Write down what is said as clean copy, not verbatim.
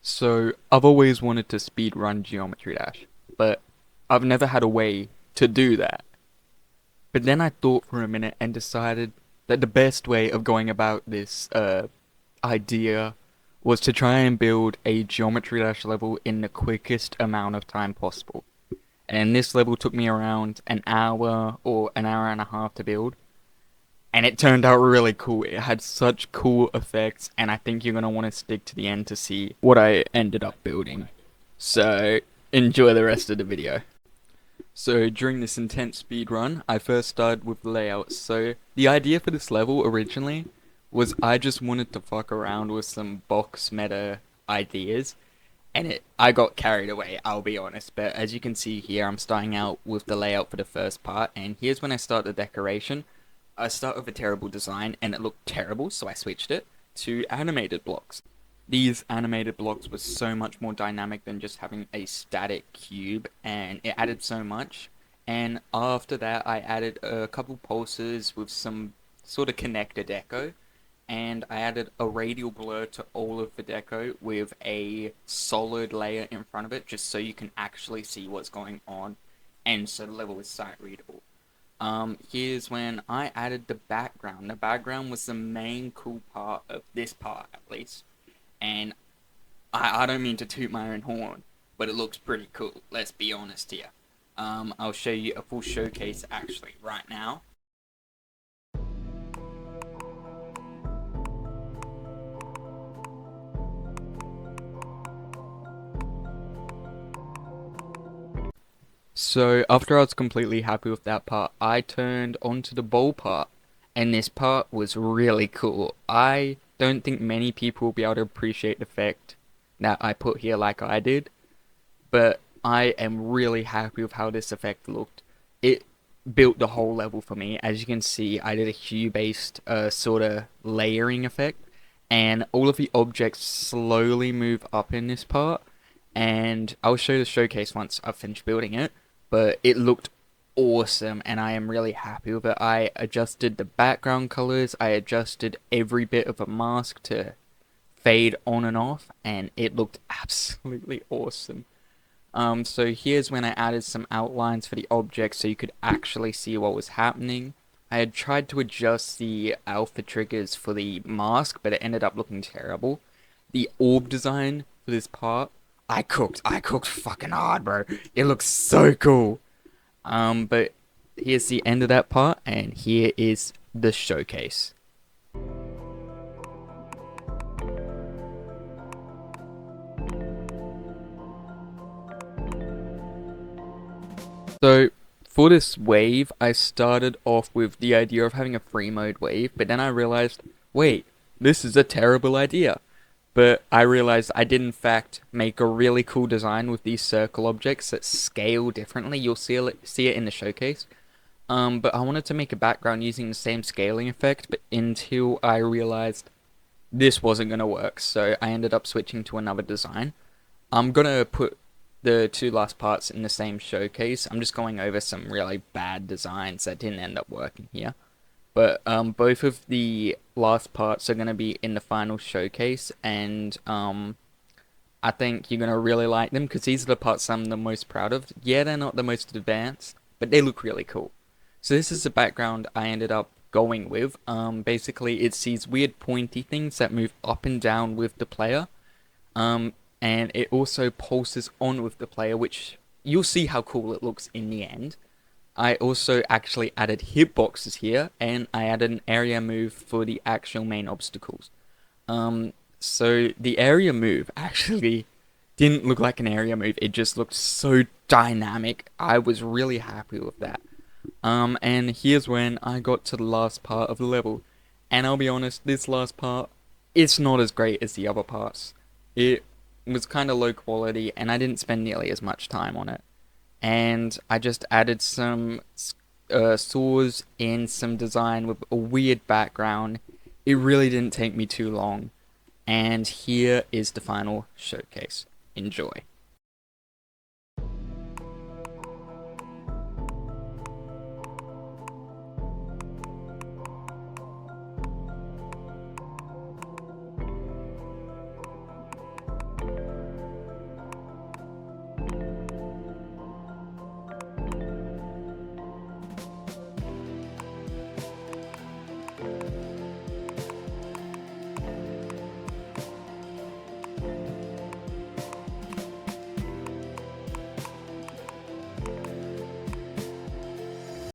So I've always wanted to speedrun Geometry Dash, but I've never had a way to do that. But then I thought for a minute and decided that the best way of going about this idea was to try and build a Geometry Dash level in the quickest amount of time possible. And this level took me around an hour or an hour and a half to build, and it turned out really cool. It had such cool effects, and I think you're gonna want to stick to the end to see what I ended up building. So, enjoy the rest of the video. So, during this intense speed run, I first started with layouts. So, the idea for this level originally was I just wanted to fuck around with some box meta ideas, and I got carried away, I'll be honest. But as you can see here, I'm starting out with the layout for the first part, and here's when I start the decoration. I start with a terrible design and it looked terrible, so I switched it to animated blocks. These animated blocks were so much more dynamic than just having a static cube, and it added so much. And after that, I added a couple pulses with some sort of connector deco, and I added a radial blur to all of the deco with a solid layer in front of it, just so you can actually see what's going on, and so the level is sight readable. Here's when I added the background. The background was the main cool part of this part, at least. And I don't mean to toot my own horn, but it looks pretty cool. Let's be honest here. I'll show you a full showcase actually right now. So after I was completely happy with that part, I turned onto the bowl part, and this part was really cool. I don't think many people will be able to appreciate the effect that I put here like I did, but I am really happy with how this effect looked. It built the whole level for me. As you can see, I did a hue-based sort of layering effect, and all of the objects slowly move up in this part, and I'll show the showcase once I've finished building it, but it looked awesome and I am really happy with it. I adjusted the background colors, I adjusted every bit of a mask to fade on and off, and it looked absolutely awesome. So here's when I added some outlines for the objects so you could actually see what was happening. I had tried to adjust the alpha triggers for the mask, but it ended up looking terrible. The orb design for this part, I cooked fucking hard, bro. It looks so cool. But here's the end of that part, and here is the showcase. So for this wave, I started off with the idea of having a free mode wave, but then I realized, wait, this is a terrible idea. But I realized I did in fact make a really cool design with these circle objects that scale differently. You'll see it in the showcase. But I wanted to make a background using the same scaling effect, but until I realized this wasn't going to work, so I ended up switching to another design. I'm going to put the two last parts in the same showcase. I'm just going over some really bad designs that didn't end up working here. But both of the last parts are going to be in the final showcase, and I think you're going to really like them because these are the parts I'm the most proud of. Yeah, they're not the most advanced, but they look really cool. So this is the background I ended up going with. Basically, it's these weird pointy things that move up and down with the player. And it also pulses on with the player, which you'll see how cool it looks in the end. I also actually added hitboxes here, and I added an area move for the actual main obstacles. So the area move actually didn't look like an area move, it just looked so dynamic. I was really happy with that. And here's when I got to the last part of the level. And I'll be honest, this last part, it's not as great as the other parts. It was kind of low quality, and I didn't spend nearly as much time on it. And I just added some saws and some design with a weird background. It really didn't take me too long. And here is the final showcase. Enjoy.